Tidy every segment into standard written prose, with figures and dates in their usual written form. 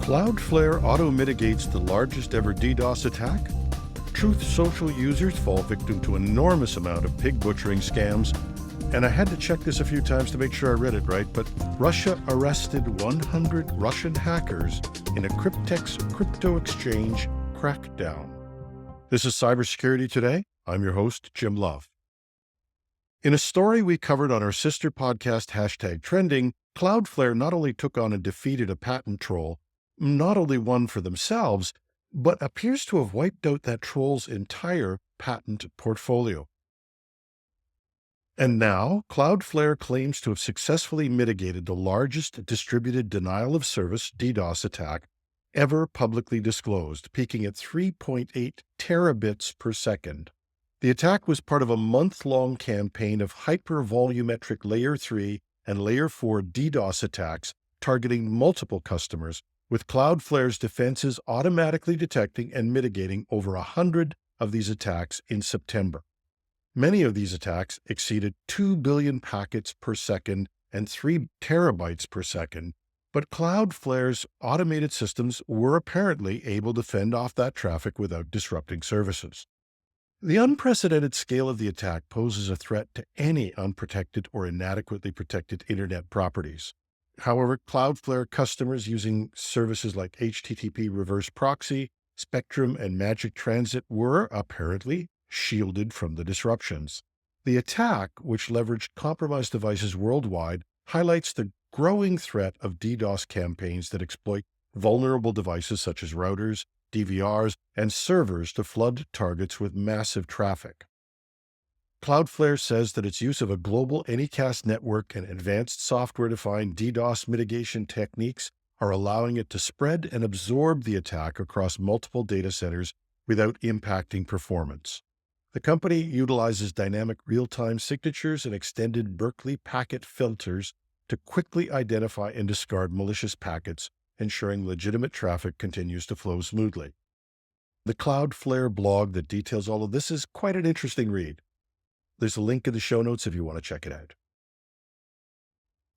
Cloudflare auto-mitigates the largest ever DDoS attack. Truth Social users fall victim to an enormous amount of pig butchering scams. And I had to check this a few times to make sure I read it right, but Russia arrested 100 Russian hackers in a Crypteks crypto exchange crackdown. This is Cybersecurity Today. I'm your host, Jim Love. In a story we covered on our sister podcast, #Trending, Cloudflare not only took on and defeated a patent troll, not only won for themselves, but appears to have wiped out that troll's entire patent portfolio. And now, Cloudflare claims to have successfully mitigated the largest distributed denial of service DDoS attack ever publicly disclosed, peaking at 3.8 terabits per second. The attack was part of a month-long campaign of hyper-volumetric Layer 3 and Layer 4 DDoS attacks targeting multiple customers, with Cloudflare's defenses automatically detecting and mitigating over 100 of these attacks in September. Many of these attacks exceeded 2 billion packets per second and 3 terabytes per second, but Cloudflare's automated systems were apparently able to fend off that traffic without disrupting services. The unprecedented scale of the attack poses a threat to any unprotected or inadequately protected internet properties. However, Cloudflare customers using services like HTTP reverse proxy, Spectrum, and Magic Transit were apparently shielded from the disruptions. The attack, which leveraged compromised devices worldwide, highlights the growing threat of DDoS campaigns that exploit vulnerable devices such as routers, DVRs, and servers to flood targets with massive traffic. Cloudflare says that its use of a global Anycast network and advanced software-defined DDoS mitigation techniques are allowing it to spread and absorb the attack across multiple data centers without impacting performance. The company utilizes dynamic real-time signatures and extended Berkeley packet filters to quickly identify and discard malicious packets, ensuring legitimate traffic continues to flow smoothly. The Cloudflare blog that details all of this is quite an interesting read. There's a link in the show notes if you want to check it out.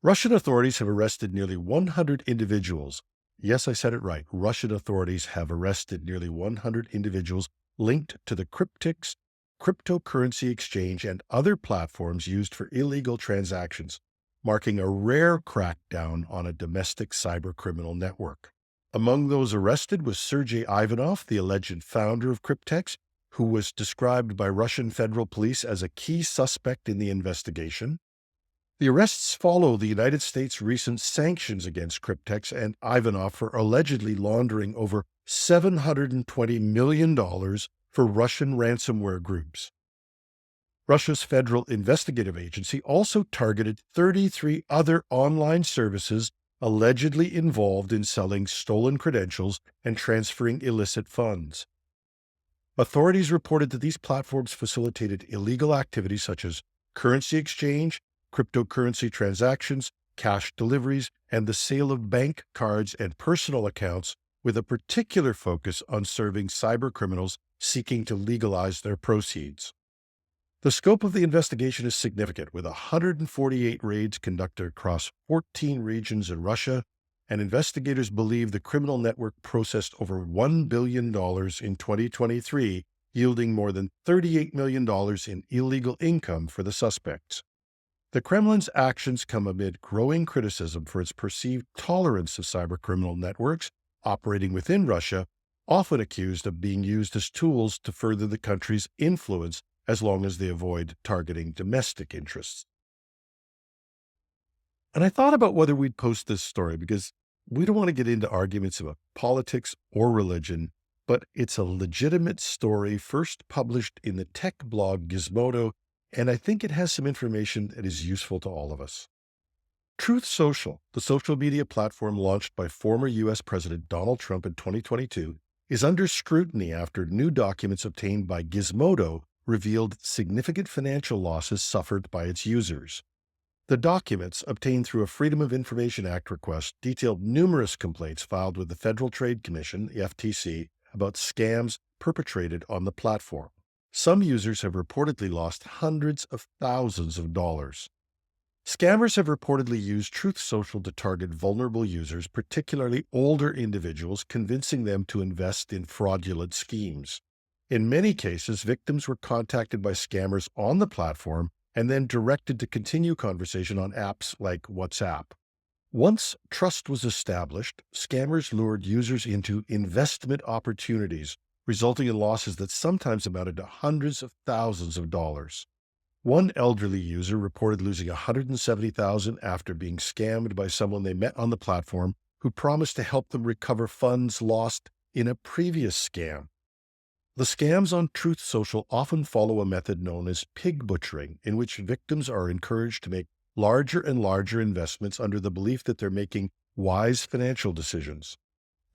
Russian authorities have arrested nearly 100 individuals. Yes, I said it right. Russian authorities have arrested nearly 100 individuals linked to the Crypteks cryptocurrency exchange and other platforms used for illegal transactions, marking a rare crackdown on a domestic cybercriminal network. Among those arrested was Sergei Ivanov, the alleged founder of Crypteks, who was described by Russian federal police as a key suspect in the investigation. The arrests follow the United States' recent sanctions against Crypteks and Ivanov for allegedly laundering over $720 million for Russian ransomware groups. Russia's Federal Investigative Agency also targeted 33 other online services allegedly involved in selling stolen credentials and transferring illicit funds. Authorities reported that these platforms facilitated illegal activities such as currency exchange, cryptocurrency transactions, cash deliveries, and the sale of bank cards and personal accounts, with a particular focus on serving cybercriminals seeking to legalize their proceeds. The scope of the investigation is significant, with 148 raids conducted across 14 regions in Russia, and investigators believe the criminal network processed over $1 billion in 2023, yielding more than $38 million in illegal income for the suspects. The Kremlin's actions come amid growing criticism for its perceived tolerance of cybercriminal networks operating within Russia, often accused of being used as tools to further the country's influence as long as they avoid targeting domestic interests. And I thought about whether we'd post this story because we don't want to get into arguments about politics or religion, but it's a legitimate story first published in the tech blog Gizmodo, and I think it has some information that is useful to all of us. Truth Social, the social media platform launched by former U.S. President Donald Trump in 2022, is under scrutiny after new documents obtained by Gizmodo revealed significant financial losses suffered by its users. The documents, obtained through a Freedom of Information Act request, detailed numerous complaints filed with the Federal Trade Commission, the FTC, about scams perpetrated on the platform. Some users have reportedly lost hundreds of thousands of dollars. Scammers have reportedly used Truth Social to target vulnerable users, particularly older individuals, convincing them to invest in fraudulent schemes. In many cases, victims were contacted by scammers on the platform and then directed to continue conversation on apps like WhatsApp. Once trust was established, scammers lured users into investment opportunities, resulting in losses that sometimes amounted to hundreds of thousands of dollars. One elderly user reported losing $170,000 after being scammed by someone they met on the platform who promised to help them recover funds lost in a previous scam. The scams on Truth Social often follow a method known as pig butchering, in which victims are encouraged to make larger and larger investments under the belief that they're making wise financial decisions.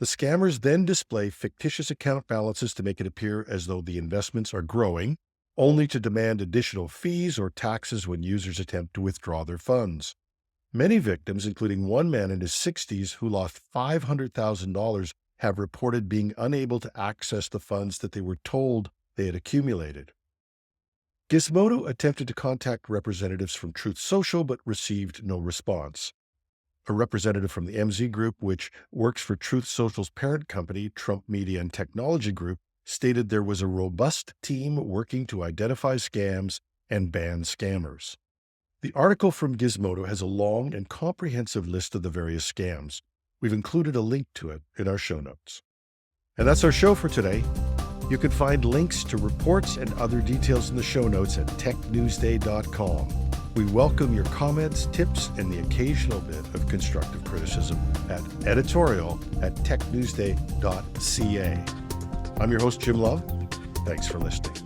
The scammers then display fictitious account balances to make it appear as though the investments are growing, only to demand additional fees or taxes when users attempt to withdraw their funds. Many victims, including one man in his 60s who lost $500,000, have reported being unable to access the funds that they were told they had accumulated. Gizmodo attempted to contact representatives from Truth Social but received no response. A representative from the MZ Group, which works for Truth Social's parent company, Trump Media and Technology Group, stated there was a robust team working to identify scams and ban scammers. The article from Gizmodo has a long and comprehensive list of the various scams. We've included a link to it in our show notes. And that's our show for today. You can find links to reports and other details in the show notes at technewsday.com. We welcome your comments, tips, and the occasional bit of constructive criticism at editorial@technewsday.ca. I'm your host, Jim Love. Thanks for listening.